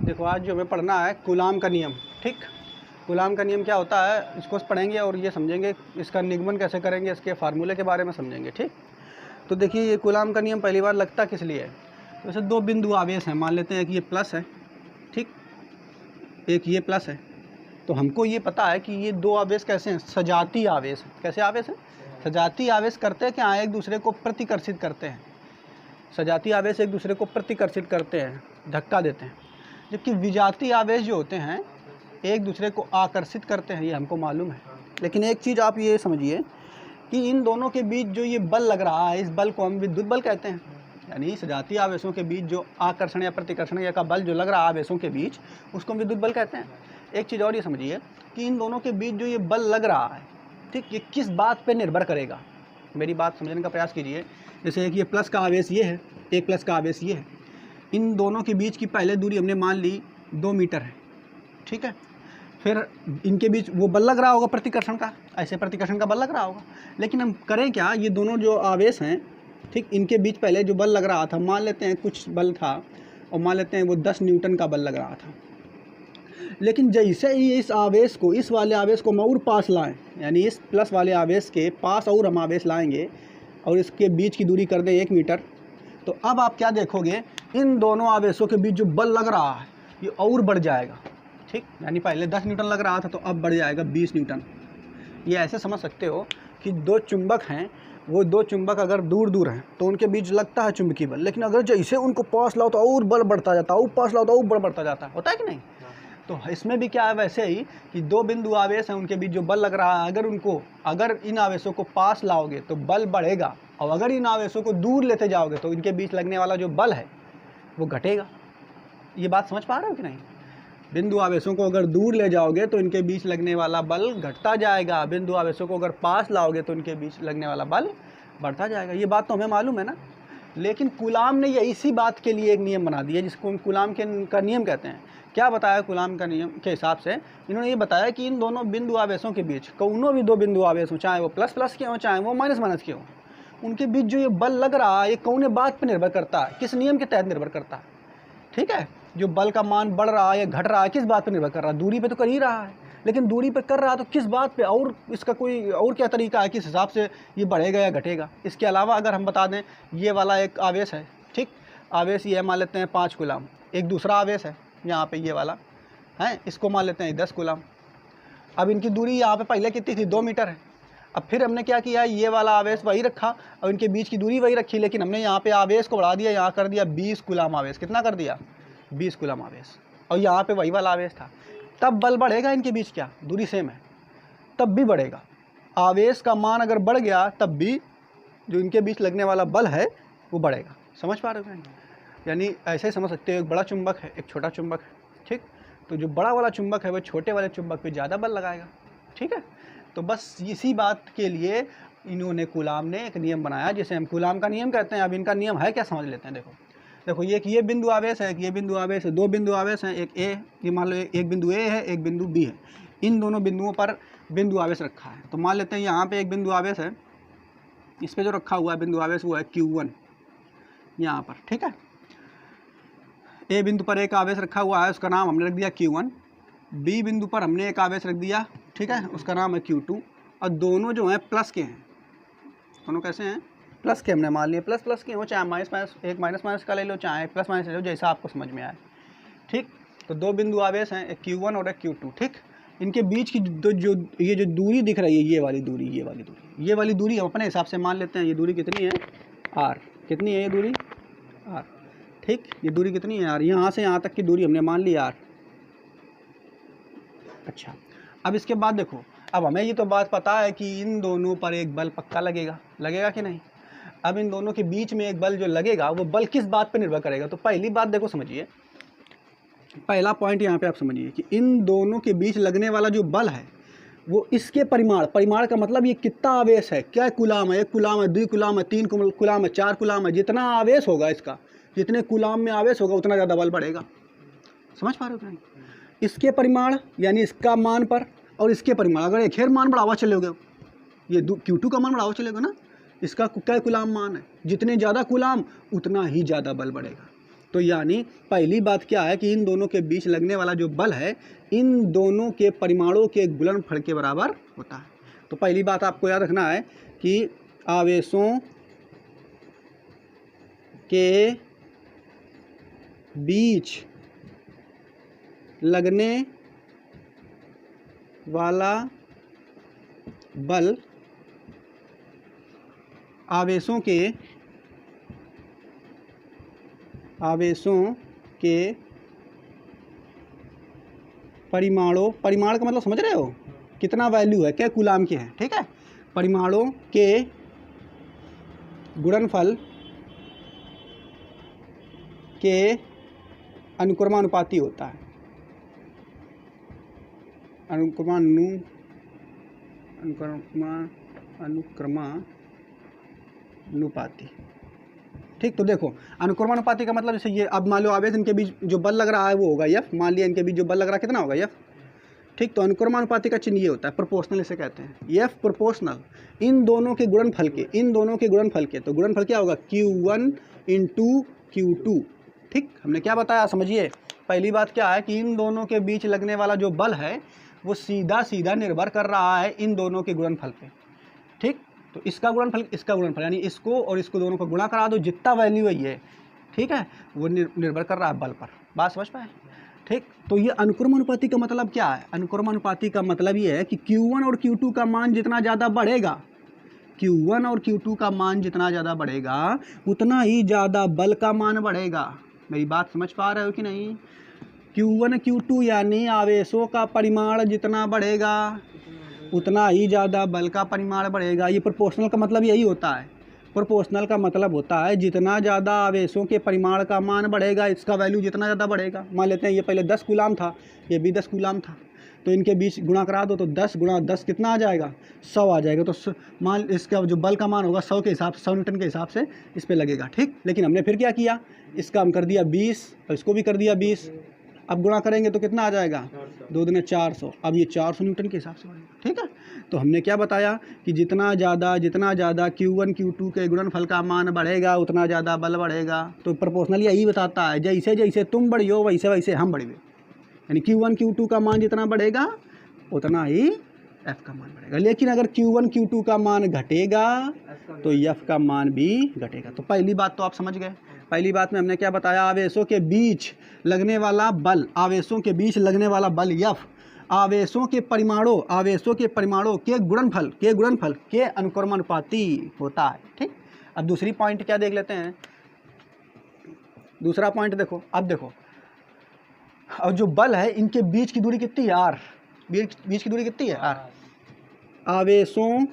देखो आज जो हमें पढ़ना है कूलाम का नियम। ठीक, कूलाम का नियम क्या होता है इसको पढ़ेंगे और ये समझेंगे, इसका निगमन कैसे करेंगे, इसके फार्मूले के बारे में समझेंगे। ठीक, तो देखिए ये कूलाम का नियम पहली बार लगता किस लिए है। तो जैसे दो बिंदु आवेश हैं, मान लेते हैं कि ये प्लस है, ठीक, एक ये प्लस है। तो हमको ये पता है कि ये दो आवेश कैसे हैं, सजाती आवेश हैं। कैसे आवेश हैं? सजाती आवेश करते हैं क्या, एक दूसरे को प्रतिकर्षित करते हैं। सजाती आवेश एक दूसरे को प्रतिकर्षित करते हैं, धक्का देते हैं। जबकि विजातीय आवेश जो होते हैं एक दूसरे को आकर्षित करते हैं, ये हमको मालूम है। लेकिन एक चीज़ आप ये समझिए कि इन दोनों के बीच जो ये बल लग रहा है, इस बल को हम विद्युत बल कहते हैं। यानी सजातीय आवेशों के बीच जो आकर्षण या प्रतिकर्षण या का बल जो लग रहा है आवेशों के बीच, उसको हम विद्युत बल कहते हैं। एक चीज़ और ये समझिए कि इन दोनों के बीच जो ये बल लग रहा है, ठीक, ये किस बात पर निर्भर करेगा। मेरी बात समझने का प्रयास कीजिए। जैसे कि ये प्लस का आवेश ये है, एक प्लस का आवेश ये है, इन दोनों के बीच की पहले दूरी हमने मान ली 2 मीटर है, ठीक है। फिर इनके बीच वो बल लग रहा होगा प्रतिकर्षण का, ऐसे प्रतिकर्षण का बल लग रहा होगा। लेकिन हम करें क्या, ये दोनों जो आवेश हैं, ठीक, इनके बीच पहले जो बल लग रहा था, मान लेते हैं कुछ बल था और मान लेते हैं वो 10 न्यूटन का बल लग रहा था। लेकिन जैसे ही इस आवेश को, इस वाले आवेश को हम और पास लाएँ, यानी इस प्लस वाले आवेश के पास और हम आवेश लाएंगे और इसके बीच की दूरी कर दें 1 मीटर, तो अब आप क्या देखोगे, इन दोनों आवेशों के बीच जो बल लग रहा है ये और बढ़ जाएगा। ठीक, यानी पहले 10 न्यूटन लग रहा था तो अब बढ़ जाएगा 20 न्यूटन। ये ऐसे समझ सकते हो कि दो चुंबक हैं, वो दो चुंबक अगर दूर दूर हैं तो उनके बीच लगता है चुंबकीय बल, लेकिन अगर जैसे उनको पास लाओ तो और बल बढ़ता जाता है, और पास लाओ तो और बल बढ़ता जाता है, होता है कि नहीं। तो इसमें भी क्या है वैसे ही कि दो बिंदु आवेश हैं, उनके बीच जो बल लग रहा है, अगर इन आवेशों को पास लाओगे तो बल बढ़ेगा, और अगर इन आवेशों को दूर लेते जाओगे तो इनके बीच लगने वाला जो बल है वो घटेगा। ये बात समझ पा रहे हो कि नहीं। बिंदु आवेशों को अगर दूर ले जाओगे तो इनके बीच लगने वाला बल घटता जाएगा, बिंदु आवेशों को अगर पास लाओगे तो इनके बीच लगने वाला बल बढ़ता जाएगा। ये बात तो हमें मालूम है ना। लेकिन कूलाम ने ये इसी बात के लिए एक नियम बना दिया जिसको हम कूलाम का नियम कहते हैं। क्या बताया कूलाम का नियम के हिसाब से, इन्होंने ये बताया कि इन दोनों बिंदु आवेशों के बीच, कौनों भी दो बिंदु आवेश हो, चाहे वो प्लस प्लस के हों चाहे वो माइनस माइनस के हों, उनके बीच जो ये बल लग रहा है ये कौने बात पर निर्भर करता है, किस नियम के तहत निर्भर करता है। ठीक है, जो बल का मान बढ़ रहा है या घट रहा है किस बात पर निर्भर कर रहा है, दूरी पे तो कर ही रहा है, लेकिन दूरी पे कर रहा है तो किस बात पे, और इसका कोई और क्या तरीका है, किस हिसाब से ये बढ़ेगा या घटेगा। इसके अलावा अगर हम बता दें, ये वाला एक आवेश है, ठीक, आवेश ये मान लेते हैं 5 कूलाम, एक दूसरा आवेश है यहाँ पे ये वाला है, इसको मान लेते हैं 10 कूलाम। अब इनकी दूरी यहाँ पे पहले कितनी थी, 2 मीटर है। अब फिर हमने क्या किया, ये वाला आवेश वही रखा और इनके बीच की दूरी वही रखी, लेकिन हमने यहाँ पे आवेश को बढ़ा दिया, यहाँ कर दिया 20 कूलाम आवेश। कितना कर दिया, 20 कूलाम आवेश, और यहाँ पे वही वाला आवेश था। तब बल बढ़ेगा, इनके बीच क्या, दूरी सेम है, तब भी बढ़ेगा। आवेश का मान अगर बढ़ गया तब भी जो इनके बीच लगने वाला बल है वो बढ़ेगा। समझ पा रहे हो? यानी ऐसे समझ सकते हो, एक बड़ा चुंबक है एक छोटा चुंबक है, ठीक, तो जो बड़ा वाला चुंबक है वो छोटे वाले चुंबक पे ज़्यादा बल लगाएगा। ठीक है, तो बस इसी बात के लिए इन्होंने कूलाम ने एक नियम बनाया जिसे हम कूलाम का नियम कहते हैं। अब इनका नियम है क्या, समझ लेते हैं। देखो ये बिंदु आवेश है, ये बिंदु आवेश है, दो बिंदु आवेश हैं, एक ए, ये मान लो एक बिंदु ए है, एक बिंदु बी है। इन दोनों बिंदुओं पर बिंदु आवेश रखा है। तो मान लेते हैं यहाँ पे एक बिंदु आवेश है, इस पर जो रखा हुआ है बिंदु आवेश वो है Q1 यहाँ पर। ठीक है, ए बिंदु पर एक आवेश रखा हुआ है, उसका नाम हमने रख दिया Q1। बी बिंदु पर हमने एक आवेश रख दिया, ठीक है, उसका नाम है Q2। और दोनों जो हैं प्लस के हैं, दोनों कैसे हैं, प्लस के हमने मान लिए, प्लस प्लस के हो, चाहे माइनस माइनस, एक माइनस माइनस का ले लो, चाहे प्लस माइनस ले लो, जैसा आपको समझ में आए। ठीक, तो दो बिंदु आवेश हैं, एक Q1 और एक Q2। ठीक, इनके बीच की ये जो दूरी दिख रही है, ये वाली दूरी हम अपने हिसाब से मान लेते हैं। ये दूरी कितनी है, R। कितनी है ये दूरी, R। ठीक, ये दूरी कितनी है, R। यहाँ से यहाँ तक की दूरी हमने मान ली R। अच्छा, अब इसके बाद देखो, अब हमें ये तो बात पता है कि इन दोनों पर एक बल पक्का लगेगा कि नहीं। अब इन दोनों के बीच में एक बल जो लगेगा वो बल किस बात पर निर्भर करेगा। तो पहली बात देखो, समझिए, पहला पॉइंट यहाँ पे आप समझिए कि इन दोनों के बीच लगने वाला जो बल है वो इसके परिमाण का मतलब ये कितना आवेश है, क्या कूलाम है, 1 कूलाम है, 2 कूलाम है, 3 कूलाम है, 4 कूलाम है, जितना आवेश होगा इसका, जितने कूलाम में आवेश होगा उतना ज़्यादा बल बढ़ेगा। समझ पा रहे हो? इसके परिमाण यानी इसका मान पर और इसके परिमाण, अगर एक हेर मान बढ़ावा चलोगे, ये Q2 का मान बढ़ावा चलेगा ना, इसका क्या कूलाम मान है, जितने ज़्यादा कूलाम उतना ही ज़्यादा बल बढ़ेगा। तो यानी पहली बात क्या है कि इन दोनों के बीच लगने वाला जो बल है इन दोनों के परिमाणों के गुणनफल के बराबर होता है। तो पहली बात आपको याद रखना है कि आवेशों के बीच लगने वाला बल आवेशों के परिमाणों, परिमाण का मतलब समझ रहे हो कितना वैल्यू है, क्या कूलाम के हैं, ठीक है, परिमाणों के गुणनफल के अनुक्रमानुपाती होता है। अनुक्रमानुपाती, ठीक। तो देखो अनुक्रमानुपाती का मतलब जैसे ये अब मान लो आवेश इनके बीच जो बल लग रहा है वो होगा एफ, मान लिया इनके बीच जो बल लग रहा है कितना होगा एफ, ठीक। तो अनुक्रमानुपाती का चिन्ह ये होता है, प्रोपोर्शनल इसे कहते हैं, एफ प्रोपोर्शनल इन दोनों के गुणनफल के, इन दोनों के गुणनफल के। तो गुणनफल क्या होगा Q1 इंटू Q2, ठीक। हमने क्या बताया समझिए, पहली बात क्या है कि इन दोनों के बीच लगने वाला जो बल है वो सीधा सीधा निर्भर कर रहा है इन दोनों के गुणनफल पे, ठीक। तो इसका गुणनफल यानी इसको और इसको दोनों को गुणा करा दो, जितना वैल्यू है ये, ठीक है, वो निर्भर कर रहा है बल पर। बात समझ पाए, ठीक। तो ये अनुक्रमानुपाती का मतलब क्या है, अनुक्रमानुपाती का मतलब ये है कि Q1 और Q2 का मान जितना ज़्यादा बढ़ेगा, Q1 और Q2 का मान जितना ज़्यादा बढ़ेगा उतना ही ज़्यादा बल का मान बढ़ेगा। मेरी बात समझ पा रहे हो कि नहीं? Q1 Q2 यानी आवेशों का परिमाण जितना बढ़ेगा उतना ही ज़्यादा बल का परिमाण बढ़ेगा। ये प्रोपोर्शनल का मतलब यही होता है, प्रोपोर्शनल का मतलब होता है जितना ज़्यादा आवेशों के परिमाण का मान बढ़ेगा इसका वैल्यू जितना ज़्यादा बढ़ेगा। मान लेते हैं ये पहले 10 कूलाम था, ये भी 10 कूलाम था, तो इनके बीच गुणा करा दो तो 10 गुणा 10 कितना आ जाएगा, 100 आ जाएगा। तो मान इसका जो बल का मान होगा 100 के हिसाब से, 100 न्यूटन के हिसाब से इस पर लगेगा, ठीक। लेकिन हमने फिर क्या किया, इसका हम कर दिया 20 और इसको भी कर दिया 20, अब गुणा करेंगे तो कितना आ जाएगा, 2 दूनी 400, अब ये 400 न्यूटन के हिसाब से बढ़ेगा, ठीक है। तो हमने क्या बताया कि जितना ज़्यादा Q1 Q2 के गुणनफल का मान बढ़ेगा उतना ज़्यादा बल बढ़ेगा। तो प्रोपोर्शनल यही बताता है, जैसे जैसे तुम बढ़ी हो वैसे वैसे हम बढ़ेंगे, यानी Q1 Q2 का मान जितना बढ़ेगा उतना ही F का मान बढ़ेगा। लेकिन अगर Q1 Q2 का मान घटेगा तो F का मान भी घटेगा। तो पहली बात तो आप समझ गए। पहली बात में हमने क्या बताया, आवेशों के बीच लगने वाला बल, आवेशों के बीच लगने वाला बल F आवेशों के परिमाणों के गुणनफल के अनुक्रमानुपाती होता है, ठीक। अब दूसरी पॉइंट क्या देख लेते हैं, दूसरा पॉइंट देखो, अब देखो और जो बल है इनके बीच की दूरी कितनी है, R, बीच की दूरी कितनी है, R। आवेशों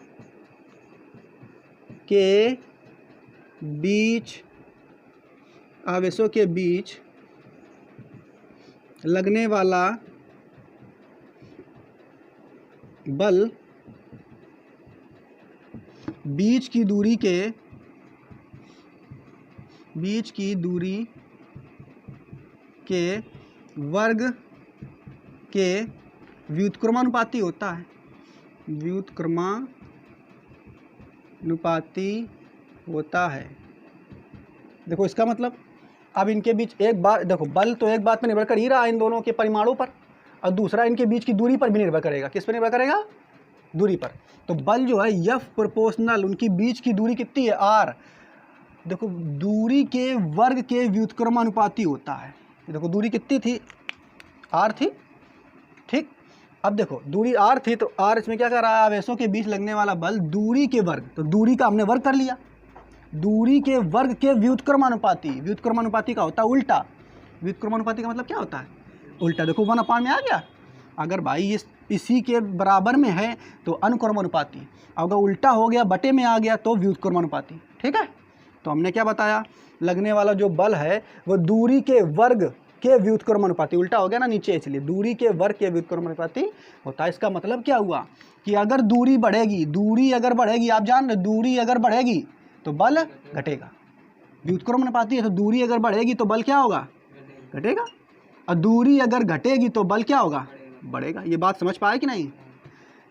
के बीच लगने वाला बल बीच की दूरी के वर्ग के व्युत्क्रमानुपाती होता है, व्युत्क्रमानुपाती होता है। देखो इसका मतलब अब इनके बीच एक बार देखो बल तो एक बात पर निर्भर कर ही रहा है इन दोनों के परिमाणों पर, और दूसरा इनके बीच की दूरी पर भी निर्भर करेगा। किस पर निर्भर करेगा, दूरी पर। तो बल जो है F प्रोपोर्शनल उनकी बीच की दूरी कितनी है, R। देखो दूरी के वर्ग के व्युत्क्रमानुपाती होता है। देखो दूरी कितनी थी, R थी, ठीक। अब देखो दूरी R थी तो R इसमें क्या कर रहा है, आवेशों के बीच लगने वाला बल दूरी के वर्ग, तो दूरी का हमने वर्ग कर लिया, दूरी के वर्ग के व्युत्क्रमानुपाती। व्युत्क्रमानुपाती का होता है उल्टा, व्युत्क्रमानुपाती का मतलब क्या होता है, उल्टा। देखो 1/में आ गया, अगर भाई इसी के बराबर में है तो अनुक्रमानुपाती, अगर उल्टा हो गया बटे में आ गया तो व्युत्क्रमानुपाती, ठीक है। तो हमने क्या बताया, लगने वाला जो बल है वो दूरी के वर्ग के व्युत्क्रमानुपाती, उल्टा हो गया ना नीचे, इसलिए दूरी के वर्ग के व्युत्क्रमानुपाती होता है। इसका मतलब क्या हुआ कि अगर दूरी बढ़ेगी, आप जान रहे दूरी अगर बढ़ेगी तो बल घटेगा। व्युत्क्रमानुपाती है तो दूरी अगर बढ़ेगी तो बल क्या होगा, घटेगा, और दूरी अगर घटेगी तो बल क्या होगा, बढ़ेगा। ये बात समझ पाए कि नहीं,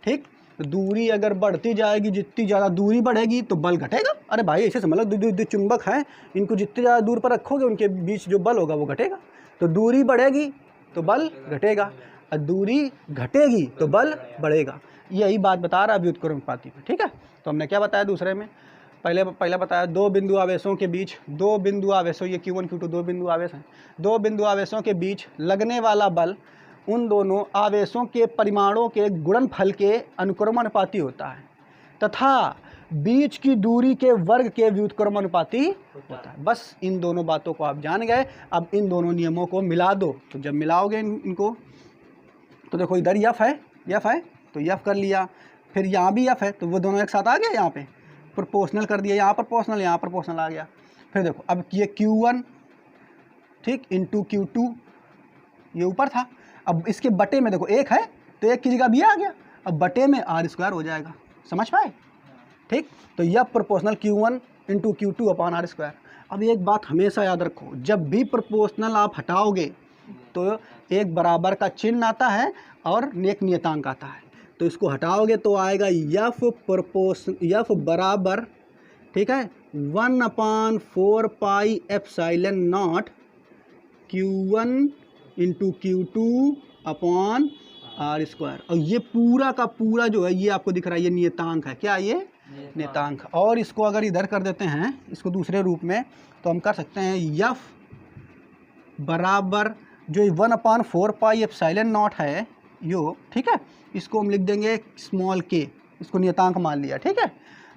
ठीक। तो दूरी अगर बढ़ती जाएगी, जितनी ज़्यादा दूरी बढ़ेगी तो बल घटेगा। अरे भाई ऐसे समझ लो, दो चुंबक हैं, इनको जितनी ज़्यादा दूर पर रखोगे उनके बीच जो बल होगा वो घटेगा। तो दूरी बढ़ेगी तो बल घटेगा, और दूरी घटेगी तो बल बढ़ेगा। यही बात बता रहा है व्युत्क्रमानुपाती में, ठीक है। तो हमने क्या बताया दूसरे में, पहले बताया दो बिंदु आवेशों के बीच, दो बिंदु आवेशों, ये Q1 Q2 दो बिंदु आवेश हैं, दो बिंदु आवेशों के बीच लगने वाला बल उन दोनों आवेशों के परिमाणों के गुणनफल के अनुक्रमानुपाती होता है, तथा बीच की दूरी के वर्ग के व्युत्क्रमानुपाती होता है। बस इन दोनों बातों को आप जान गए। अब इन दोनों नियमों को मिला दो, तो जब मिलाओगे इनको तो देखो इधर F है तो F कर लिया, फिर यहाँ भी F है तो वो दोनों एक साथ आ गया, यहाँ पे प्रोपोर्शनल कर दिया, यहाँ प्रोपोर्शनल, यहाँ प्रोपोर्शनल आ गया। फिर देखो अब ये Q1 ठीक इंटू Q2 ये ऊपर था, अब इसके बटे में देखो एक है तो एक की जगह भी आ गया, अब बटे में R² हो जाएगा। समझ पाए, ठीक। तो यह proportional Q1 into Q2 upon R²। अब एक बात हमेशा याद रखो, जब भी प्रोपोर्शनल आप हटाओगे तो एक बराबर का चिन्ह आता है और एक नियतांक आता है, तो इसको हटाओगे तो आएगा F बराबर, ठीक है, 1/4 pi epsilon naught Q1 into Q2 upon R²। और ये पूरा का पूरा जो है ये आपको दिख रहा है, ये नियतांक है। क्या ये नियतांक। और इसको अगर इधर कर देते हैं, इसको दूसरे रूप में, तो हम कर सकते हैं F बराबर जो 1/4 पाई एप्सिलॉन नॉट है यो, ठीक है, इसको हम लिख देंगे स्मॉल k, इसको नियतांक मान लिया, ठीक है।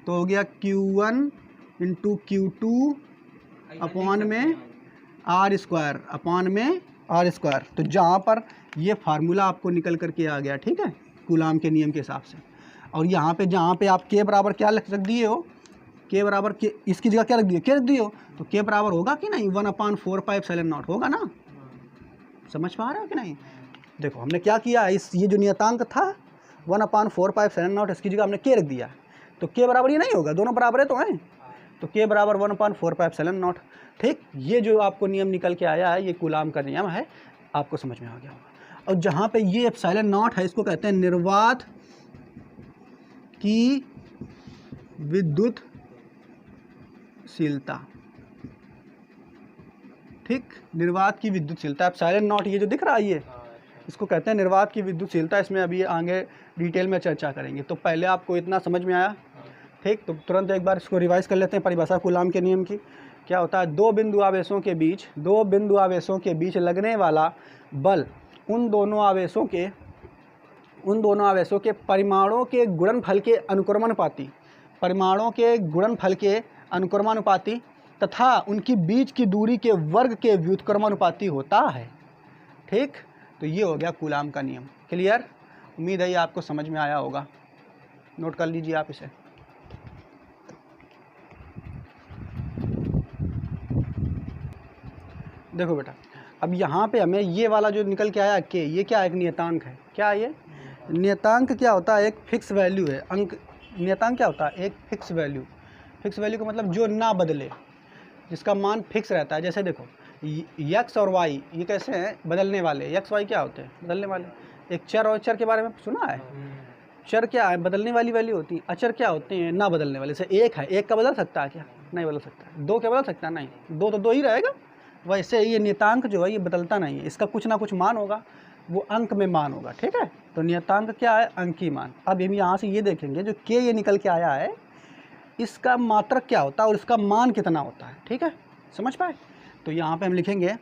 तो हो गया Q1 इंटू Q2 अपॉन में R² अपॉन में R²। तो जहाँ पर ये फार्मूला आपको निकल करके आ गया, ठीक है, कूलाम के नियम के हिसाब से। और यहाँ पे जहाँ पे आप k बराबर क्या रख दिए हो, k बराबर k, इसकी जगह क्या रख दिए, k रख दिए हो, तो k बराबर होगा कि नहीं 1/4 पाई एप्सिलॉन नॉट होगा ना। समझ पा रहे हो कि नहीं। देखो हमने क्या किया, इस ये जो नियतांक था 1/4 पाई एप्सिलॉन नॉट, इसकी जगह हमने k रख दिया, तो k बराबर ये नहीं होगा, दोनों बराबर है तो हैं, तो k बराबर 1/4 पाई एप्सिलॉन नॉट, ठीक। ये जो आपको नियम निकल के आया है ये कूलाम का नियम है, आपको समझ में आ गया होगा। और जहाँ पे ये एप्सिलॉन नॉट है इसको कहते हैं निर्वात की विद्युतशीलता, ठीक, निर्वात की विद्युतशीलता। एप्सिलॉन नॉट ये जो दिख रहा है ये, इसको कहते हैं निर्वात की विद्युतशीलता। इसमें अभी आगे डिटेल में चर्चा करेंगे। तो पहले आपको इतना समझ में आया, ठीक। तो तुरंत एक बार इसको रिवाइज कर लेते हैं परिभाषा कूलाम के नियम की। क्या होता है, दो बिंदु आवेशों के बीच लगने वाला बल उन दोनों आवेशों के परिमाणों के गुणनफल के अनुक्रमानुपाती तथा उनकी बीच की दूरी के वर्ग के व्युत्क्रमानुपाती होता है, ठीक। तो ये हो गया कूलाम का नियम। क्लियर, उम्मीद है ये आपको समझ में आया होगा। नोट कर लीजिए आप इसे। देखो बेटा, अब यहाँ पे हमें ये वाला जो निकल के आया के, ये क्या, एक नियतांक है। क्या ये नियतांक क्या होता है, एक फिक्स वैल्यू है। अंक नियतांक क्या होता है, एक फिक्स वैल्यू। फिक्स वैल्यू का मतलब जो ना बदले, जिसका मान फिक्स रहता है। जैसे देखो x और y ये कैसे हैं, बदलने वाले। x y क्या होते हैं, बदलने वाले। एक चर और चर के बारे में सुना है, चर क्या है, बदलने वाली वैल्यू होती है। अचर क्या होते हैं, ना बदलने वाले। जैसे एक है, एक का बदल सकता है क्या, नहीं बदल सकता। दो क्या बदल सकता है, नहीं, दो तो दो ही रहेगा। वैसे ये नियतांक जो है ये बदलता नहीं है, इसका कुछ ना कुछ मान होगा, वो अंक में मान होगा, ठीक है। तो नियतांक क्या है, अंकीय मान। अब हम यहाँ से ये देखेंगे जो के ये निकल के आया है, इसका मात्रक क्या होता है और इसका मान कितना होता है, ठीक है। समझ पाए। तो यहाँ पे हम लिखेंगे,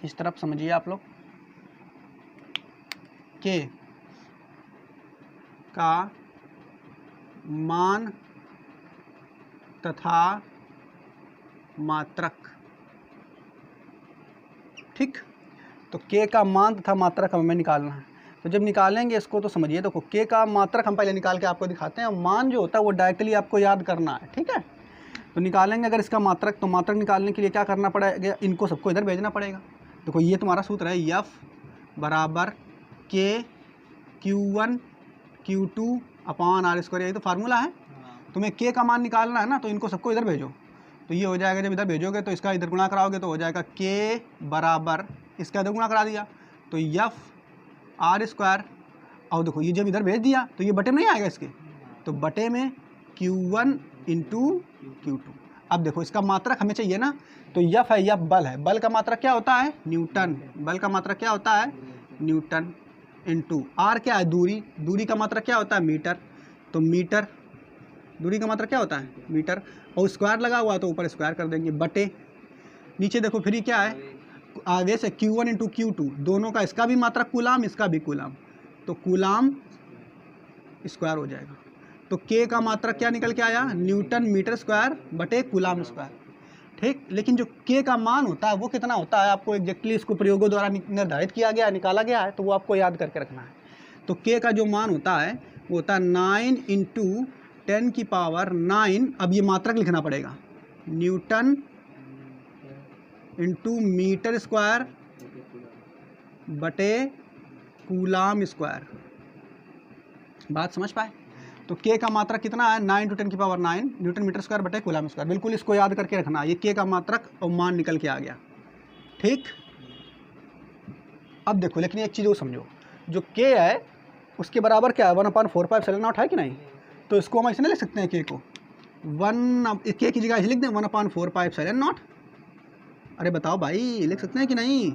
इस तरफ समझिए आप लोग, के का मान तथा मात्रक, ठीक। तो के का मान तथा मात्रक हमें निकालना है। तो जब निकालेंगे इसको तो समझिए, देखो के का मात्रक हम पहले निकाल के आपको दिखाते हैं, और मान जो होता है वो डायरेक्टली आपको याद करना है, ठीक है। तो निकालेंगे अगर इसका मात्रक, तो मात्रक निकालने के लिए क्या करना पड़ेगा, इनको सबको इधर भेजना पड़ेगा। देखो ये तुम्हारा सूत्र है, F बराबर के Q1 Q2 अपॉन R², यही तो फार्मूला है। तुम्हें के का मान निकालना है ना, तो इनको सबको इधर भेजो, तो ये हो जाएगा। जब इधर भेजोगे तो इसका इधर गुणा कराओगे तो हो जाएगा के बराबर, इसका इधर गुणा करा दिया तो F R², और देखो ये जब इधर भेज दिया तो ये बटे में नहीं आएगा इसके, तो बटे में Q1 इंटू Q2। अब देखो इसका मात्रक हमें चाहिए ना, तो यफ है, यफ बल है, बल का मात्रक क्या होता है न्यूटन, बल का मात्रक क्या होता है न्यूटन, इंटू आर क्या है दूरी, दूरी का मात्रक क्या होता है मीटर, तो मीटर, दूरी का मात्रक क्या होता है मीटर, और स्क्वायर लगा हुआ तो ऊपर स्क्वायर कर देंगे, बटे नीचे देखो फिर क्या है आगे से Q1 इंटू Q2, दोनों का, इसका भी मात्रक कूलाम इसका भी कूलाम, तो कूलाम स्क्वायर हो जाएगा। तो K का मात्रक क्या निकल के आया न्यूटन मीटर स्क्वायर बटे कूलाम स्क्वायर, ठीक। लेकिन जो K का मान होता है वो कितना होता है, आपको एग्जैक्टली इसको प्रयोगों द्वारा निर्धारित किया गया है, निकाला गया है, तो वो आपको याद करके रखना है। तो K का जो मान होता है वो होता है 9 इंटू 10 की पावर 9, अब ये मात्रक लिखना पड़ेगा, न्यूटन इंटू मीटर स्क्वायर बटे कूलाम स्क्वायर। बात समझ पाए? तो K का मात्रक कितना है 9 इंटू 10 की पावर 9 न्यूटन मीटर स्क्वायर बटे कूलाम स्क्वायर, बिल्कुल इसको याद करके रखना, ये K का मात्रक और मान निकल के आ गया, ठीक। अब देखो लेकिन एक चीज़ वो समझो, जो K है उसके बराबर क्या है 1/4πε0 है कि नहीं, तो इसको हम ऐसे नहीं लिख सकते हैं K को 1 K की जगह ऐसे लिख दें 1/4πε0। अरे बताओ भाई लिख सकते हैं कि नहीं,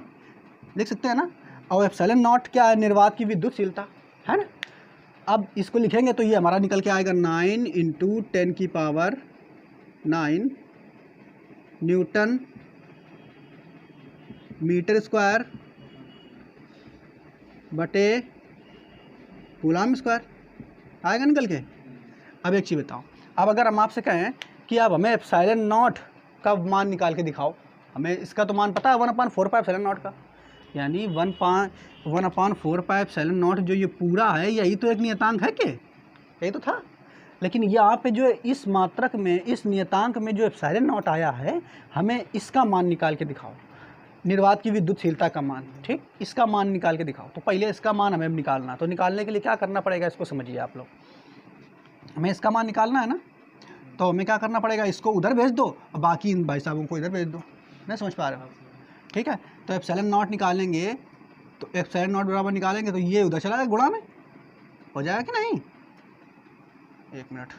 लिख सकते हैं ना। और एप्सिलॉन नॉट क्या है निर्वात की विद्युतशीलता है ना। अब इसको लिखेंगे तो ये हमारा निकल के आएगा 9 इंटू 10 की पावर 9 न्यूटन मीटर स्क्वायर बटे कूलाम स्क्वायर, आएगा निकल के। अब एक चीज़ बताओ, अब अगर हम आपसे कहें कि आप हमें एप्सिलॉन नॉट का मान निकाल के दिखाओ, हमें इसका तो मान पता है 1/4πε0 का, यानी 1/4πε0 जो ये पूरा है यही तो एक नियतांक है कि यही तो था। लेकिन यहाँ पे जो इस मात्रक में इस नियतांक में जो एप्सिलॉन नॉट आया है, हमें इसका मान निकाल के दिखाओ, निर्वात की विद्युतशीलता का मान, ठीक, इसका मान निकाल के दिखाओ। तो पहले इसका मान हमें निकालना, तो निकालने के लिए क्या करना पड़ेगा इसको समझिए आप लोग, हमें इसका मान निकालना है ना, तो हमें क्या करना पड़ेगा, इसको उधर भेज दो और बाकी इन भाई साहबों को इधर भेज दो, नहीं समझ पा रहे हो, ठीक है। तो एप्सिलॉन नॉट निकालेंगे, तो एप्सिलॉन नॉट बराबर निकालेंगे तो ये उधर चला जाएगा, गुणा में हो जाएगा कि नहीं, एक मिनट,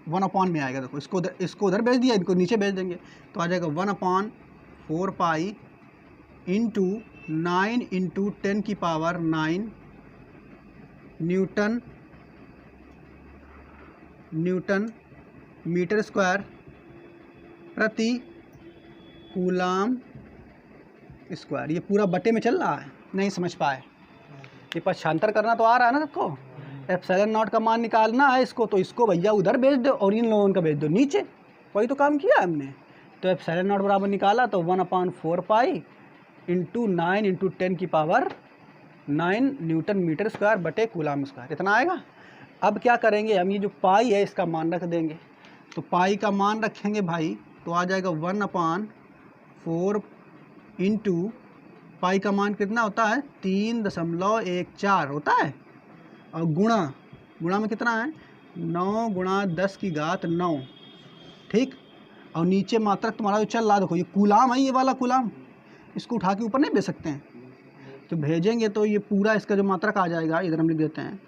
1/, में आएगा, देखो इसको उधर भेज दिया, इनको नीचे भेज देंगे, तो आ जाएगा 1/4π इंटू 9 इंटू 10 की पावर 9 न्यूटन मीटर स्क्वायर प्रति कूलाम स्क्वायर। ये पूरा बटे में चल रहा है, नहीं समझ पाए, ये पक्षांतर करना तो आ रहा है ना सबको, एप्सिलॉन नॉट का मान निकालना है इसको, तो इसको भैया उधर भेज दो और इन लोगों का भेज दो नीचे, वही तो काम किया हमने। तो एप्सिलॉन नॉट बराबर निकाला तो 1/4π इंटू 9 इंटू 10 की पावर 9 न्यूटन मीटर स्क्वायर बटे कूलाम स्क्वायर, इतना आएगा। अब क्या करेंगे हम, ये जो पाई है इसका मान रख देंगे, तो पाई का मान रखेंगे भाई, तो आ जाएगा 1/4 इंटू पाई का मान कितना होता है 3.14 होता है, और गुणा में कितना है 9 गुणा 10 की घात 9, ठीक। और नीचे मात्रक तुम्हारा जो चल रहा है देखो ये कूलाम है, ये वाला कूलाम, इसको उठा के ऊपर नहीं भेज सकते हैं, तो भेजेंगे तो ये पूरा इसका जो मात्रक आ जाएगा, इधर हम लिख देते हैं,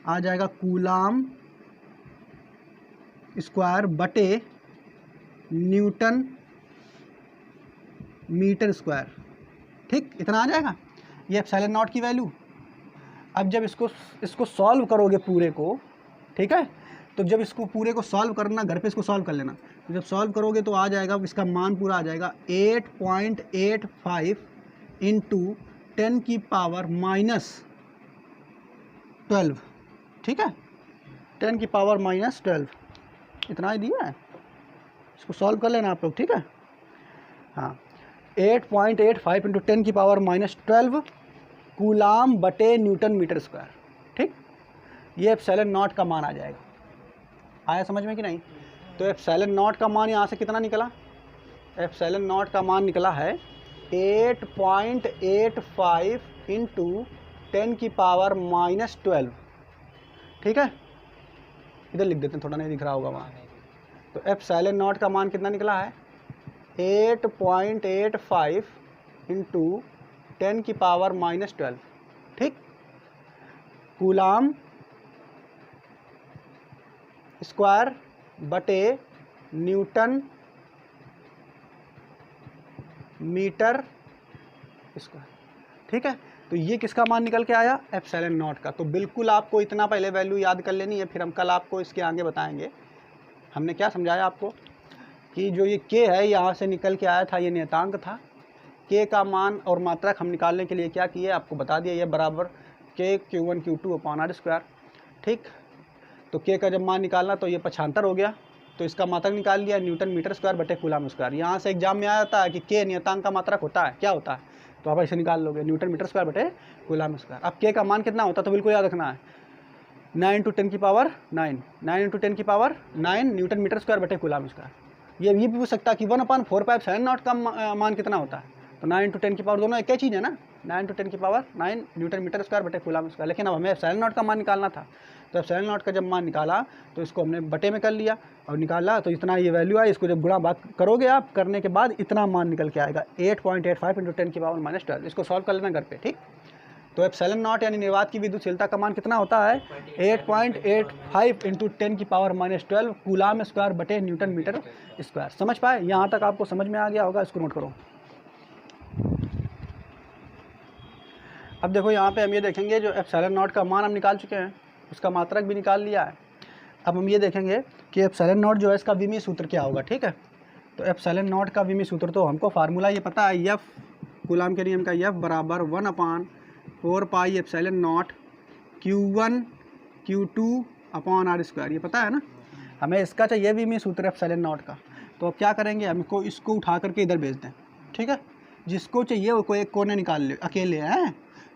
आ जाएगा कूलाम स्क्वायर बटे न्यूटन मीटर स्क्वायर, ठीक, इतना आ जाएगा, ये एप्सिलॉन नॉट की वैल्यू। अब जब इसको सॉल्व करोगे पूरे को, ठीक है, तो जब इसको पूरे को सॉल्व करना, घर पे इसको सॉल्व कर लेना, तो जब सॉल्व करोगे तो आ जाएगा, इसका मान पूरा आ जाएगा 8.85 इंटू 10 की पावर -12, ठीक है, 10 की पावर -12, इतना ही दिया है, इसको सॉल्व कर लेना आप लोग, ठीक है। हाँ, 8.85 इंटू 10 की पावर -12 कूलाम बटे न्यूटन मीटर स्क्वायर, ठीक, ये एप्सिलॉन नॉट का मान आ जाएगा। आया समझ में कि नहीं? तो एप्सिलॉन नॉट का मान यहाँ से कितना निकला, एप्सिलॉन नॉट का मान निकला है 8.85 इंटू 10 की पावर -12, ठीक है, इधर लिख देते हैं, थोड़ा नहीं दिख रहा होगा वहाँ। तो एप्सिलॉन नॉट का मान कितना निकला है 8.85 इंटू 10 की पावर -12, ठीक। कूलाम स्क्वायर बटे न्यूटन मीटर स्क्वायर। ठीक है, तो ये किसका मान निकल के आया? एप्सिलॉन नॉट का। तो बिल्कुल आपको इतना पहले वैल्यू याद कर लेनी है, फिर हम कल आपको इसके आगे बताएंगे। हमने क्या समझाया आपको कि जो ये के है यहाँ से निकल के आया था, ये नियतांक था। के का मान और मात्रक हम निकालने के लिए क्या किए आपको बता दिया, ये बराबर के Q1 Q2 upon R square. ठीक, तो के का जब मान निकालना तो ये 75 हो गया, तो इसका मात्रक निकाल लिया न्यूटन मीटर स्क्वायर बटे कूलाम स्क्वायर। यहाँ से एग्जाम में आ जाता है कि के नियतांक का मात्रक होता है, क्या होता है, तो आप ऐसे निकाल लोगे न्यूटन मीटर स्क्वायर बटे कूलाम स्क्वायर। अब के का मान कितना होता है तो बिल्कुल याद रखना है 9 × 10 की पावर 9, 9 × 10 की पावर 9 न्यूटन मीटर स्क्वायर बटे कूलाम स्क्वायर। ये भी पूछ सकता है कि 1/4πε0 का मान कितना होता है, तो 9 × 10 की पावर दोनों एक ही चीज़ है ना, 9 × 10 की पावर 9 न्यूटन मीटर स्क्वायर बटे कूलाम स्क्वायर। लेकिन अब हमें एप्सिलॉन नॉट का मान निकालना था, तो एप्सिलॉन नॉट का जब मान निकाला तो इसको हमने बटे में कर लिया और निकाला, तो इतना ये वैल्यू आई। इसको जब गुणा बात करोगे आप, करने के बाद इतना मान निकल के आएगा 8.85 × 10 की पावर -12। इसको सॉल्व कर लेना घर पे। ठीक, तो एप्सिलॉन नॉट यानी निर्वात की विद्युतशीलता का मान कितना होता है 8.85 × 10 की पावर -12 कूलाम स्क्वायर बटे न्यूटन मीटर स्क्वायर। समझ पाए? यहाँ तक आपको समझ में आ गया होगा, इसको नोट करो। अब देखो यहाँ पे हम ये देखेंगे जो एप्सिलॉन नॉट का मान हम निकाल चुके हैं, उसका मात्रक भी निकाल लिया है। अब हम ये देखेंगे कि एप्सिलॉन नॉट जो है इसका विमीय सूत्र क्या होगा। ठीक है, तो एप्सिलॉन नॉट का विमीय सूत्र तो हमको फार्मूला ये पता है, एफ कूलाम के नियम का एफ बराबर 1/4π epsilon naught Q1 Q2 upon R square, ये पता है ना। हमें इसका चाहिए विमीय सूत्र एप्सिलॉन नॉट का, तो अब क्या करेंगे, हमको इसको उठा करके इधर भेज दें। ठीक है, जिसको चाहिए वो कोई एक कोने निकाल लो, अकेले हैं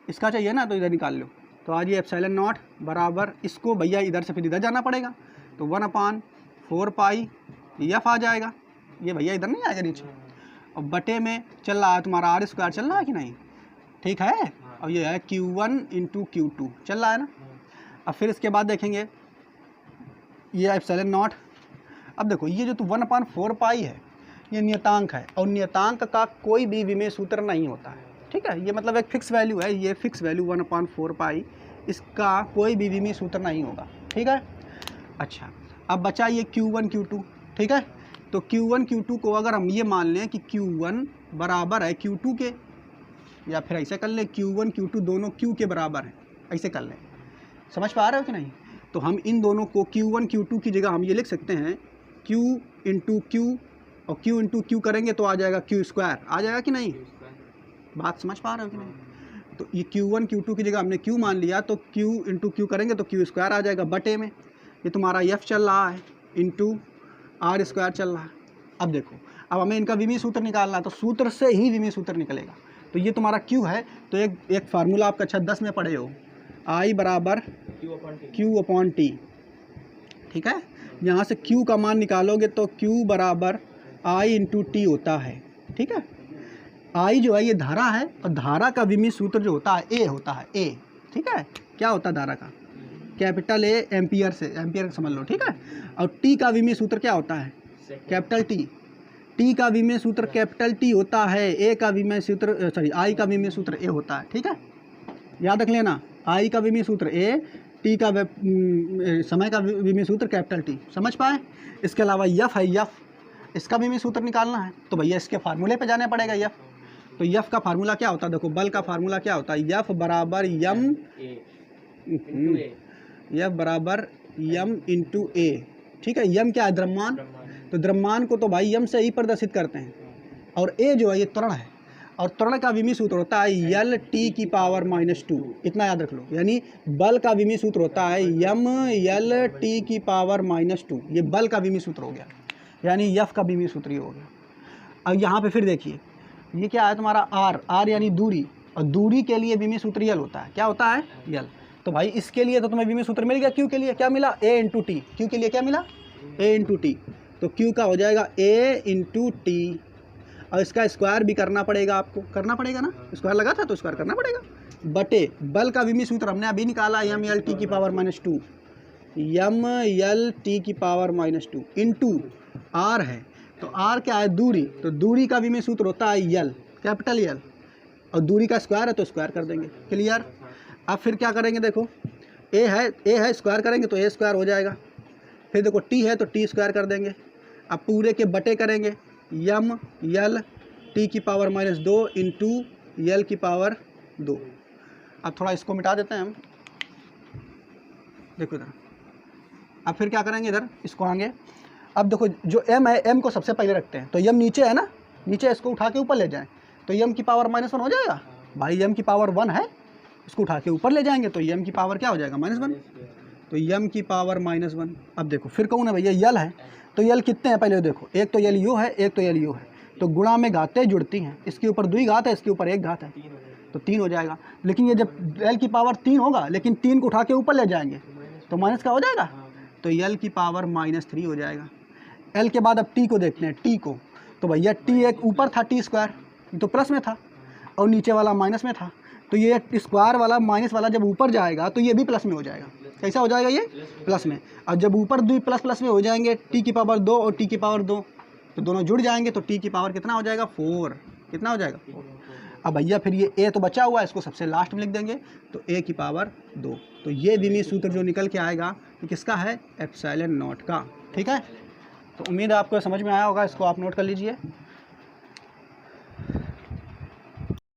इसका चाहिए ना तो इधर निकाल लो। तो आज ये एप्सिलॉन नॉट बराबर, इसको भैया इधर से फिर इधर जाना पड़ेगा, तो 1/4π एफ आ जाएगा, ये भैया इधर नहीं आएगा नीचे, और बटे में चल रहा है तुम्हारा आर स्क्वायर चल रहा है कि नहीं, ठीक है, और ये है Q1 × Q2 चल रहा है ना। अब फिर इसके बाद देखेंगे ये एप्सिलॉन नॉट। अब देखो ये जो तो 1/4π है ये नियतांक है, और नियतांक का कोई भी विमेय सूत्र नहीं होता है। ठीक है, ये मतलब एक फिक्स वैल्यू है, ये फिक्स वैल्यू 1/4π, इसका कोई भी विमीय सूत्र नहीं होगा। ठीक है, अच्छा अब बचा ये Q1 Q2। ठीक है, तो Q1 Q2 को अगर हम ये मान लें कि Q1 बराबर है Q2 के, या फिर ऐसे कर लें Q1 Q2 दोनों Q के बराबर हैं, ऐसे कर लें। समझ पा रहे हो कि नहीं? तो हम इन दोनों को Q1 Q2 की जगह हम ये लिख सकते हैं Q × Q, और Q × Q करेंगे तो आ जाएगा Q स्क्वायर, आ जाएगा कि नहीं? बात समझ पा रहे हो कि नहीं? तो ये Q1 Q2 की जगह हमने Q मान लिया, तो Q × Q करेंगे तो Q स्क्वायर आ जाएगा बटे में, ये तुम्हारा F चल रहा है इंटू आर स्क्वायर चल रहा है। अब देखो, अब हमें इनका विमीय सूत्र निकालना है, तो सूत्र से ही विमीय सूत्र निकलेगा। तो ये तुम्हारा Q है, तो एक फार्मूला आप कक्षा 10 में पढ़े हो, I बराबर Q/T। ठीक है, यहाँ से Q का मान निकालोगे तो Q बराबर I × T होता है। ठीक है, I जो है ये धारा है, और धारा का विमीय सूत्र जो होता है A होता है, A। ठीक है, क्या होता है धारा का, कैपिटल A एम्पियर से, एम्पियर समझ लो। ठीक है, और T का विमीय सूत्र क्या होता है, कैपिटल T। T का विमीय सूत्र कैपिटल T होता है, A का विमीय सूत्र I का विमीय सूत्र A होता है। ठीक है, याद रख लेना, I का विमीय सूत्र A, T का समय का विमीय सूत्र कैपिटल T। समझ पाए? इसके अलावा F है, F इसका विमीय सूत्र निकालना है तो भैया इसके फार्मूले पे जाने पड़ेगा। F तो F का फार्मूला क्या होता है, देखो बल का फार्मूला क्या होता है, F बराबर m × A। ठीक है, m क्या है, द्रव्यमान, तो द्रव्यमान को तो भाई m से ही प्रदर्शित करते हैं, और A जो है ये त्वरण है, और त्वरण का विमीय सूत्र होता है L/T⁻²। इतना याद रख लो, यानी बल का विमीय सूत्र होता है m/L/T⁻²। ये बल का विमीय सूत्र हो गया, यानी F का विमीय सूत्र ये हो गया। अब यहाँ पे फिर देखिए ये क्या है तुम्हारा R यानी दूरी, और दूरी के लिए विमीय सूत्र यल होता है, क्या होता है, यल। तो भाई इसके लिए तो तुम्हें विमीय सूत्र मिल गया, Q के लिए क्या मिला, A × T। Q के लिए क्या मिला, A × T, तो Q का हो जाएगा A × T, और इसका स्क्वायर भी करना पड़ेगा, आपको करना पड़ेगा ना, स्क्वायर लगा था तो स्क्वायर करना पड़ेगा, बटे बल का विमीय सूत्र हमने अभी निकाला m/L/T⁻², m/L/T⁻² इंटू R है, तो R क्या है, दूरी, तो दूरी का विमीय सूत्र होता है यल, कैपिटल यल, और दूरी का स्क्वायर है तो स्क्वायर कर देंगे। क्लियर? अब फिर क्या करेंगे, देखो ए है स्क्वायर करेंगे तो ए स्क्वायर हो जाएगा। फिर देखो टी है तो टी स्क्वायर कर देंगे। अब पूरे के बटे करेंगे यम यल टी की पावर -2 इंटू यल की पावर 2। अब थोड़ा इसको मिटा देते हैं हम, देखो इधर। अब फिर क्या करेंगे, इधर इसको आएंगे। अब देखो जो m है, m को सबसे पहले रखते हैं, तो m नीचे है ना, नीचे इसको उठा के ऊपर ले जाएं तो m की पावर -1 हो जाएगा। भाई m की पावर 1 है, इसको उठा के ऊपर ले जाएंगे तो m की पावर क्या हो जाएगा -1, तो m की पावर -1। अब देखो फिर कौन है भैया, यल है, तो यल कितने हैं पहले देखो, एक तो यल यू है, एक तो यल यू है, तो गुणा में घातें जुड़ती हैं, इसके ऊपर 2 घात है, इसके ऊपर 1 घात है, तो 3 हो जाएगा। लेकिन ये जब l की पावर 3 होगा, लेकिन 3 को उठा के ऊपर ले जाएंगे तो माइनस का हो जाएगा, तो l की पावर -3 हो जाएगा। l के बाद अब t को देखते हैं, t को, तो भैया t एक ऊपर था t स्क्वायर, तो प्लस में था, और नीचे वाला माइनस में था, तो ये स्क्वायर वाला माइनस वाला जब ऊपर जाएगा तो ये भी प्लस में हो जाएगा। कैसा हो जाएगा, ये प्लस में। और जब ऊपर 2 प्लस में हो जाएंगे, t की पावर 2 और t की पावर 2, तो दोनों जुड़ जाएंगे, तो t की पावर कितना हो जाएगा, 4। कितना हो जाएगा, 4। अब भैया फिर ये a तो बचा हुआ है, इसको सबसे लास्ट में लिख देंगे, तो a की पावर 2। तो ये विमीय सूत्र जो निकल के आएगा तो किसका है, एप्सिलॉन नॉट का। ठीक है, तो उम्मीद है आपको समझ में आया होगा, इसको आप नोट कर लीजिए।